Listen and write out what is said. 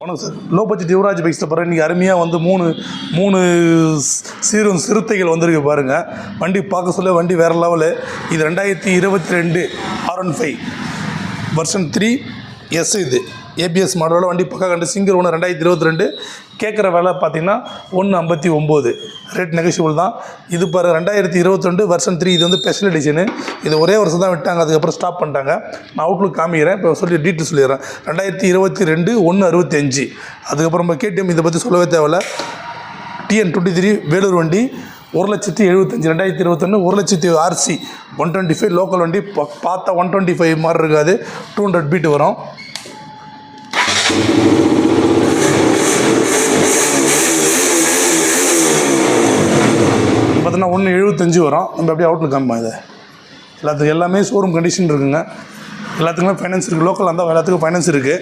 வணக்கம் sir. Low budget Yuvraj பைக்ஸில் பாருங்கள், இன்றைக்கி அருமையாக வந்து மூணு சிறுத்தைகள் வந்திருக்கு பாருங்கள். வண்டி பார்க்க சொல்ல வண்டி வேறு லெவலு. இது 2022 R15 வெர்ஷன் 3 எஸ். இது ஏபிஎஸ் மாடலோட வண்டி பக்கா கண்டு சிங்கிள் ஒன்று 2022. கேட்குற விலை பார்த்தீங்கன்னா 159. ரேட் நெகோஷியபிள் தான். இது பாரு 2022 வெர்ஷன் 3. இது வந்து ஸ்பெஷல் எடிஷனு. இது ஒரே வருஷம் தான் விட்டாங்க, அதுக்கப்புறம் ஸ்டாப் பண்ணிட்டாங்க. நான் அவுட்லுக் காமிக்கிறேன், இப்போ சொல்லி டீட்டெயில் சொல்லிடுறேன். 2022 165. அதுக்கப்புறம் நம்ம கேடிஎம் இதை பற்றி சொல்லவே தேவையில்ல. TN23 வேலூர் வண்டி 1,75,000 2021 1,00,000 RC 125 லோக்கல் வண்டி. பார்த்தா 125 மாதிரி இருக்காது, 200 பீட்டு வரும். பார்த்தீங்கன்னா 175 வரும். நம்ம அப்படியே அவுட்லுக் காமிப்போம். இதை எல்லாத்துக்கும் எல்லாமே ஷோரூம் கண்டிஷன் இருக்குங்க. எல்லாத்துக்குமே ஃபைனான்ஸ் இருக்குது. லோக்கல் இருந்தால் எல்லாத்துக்கும் ஃபைனான்ஸ் இருக்குது.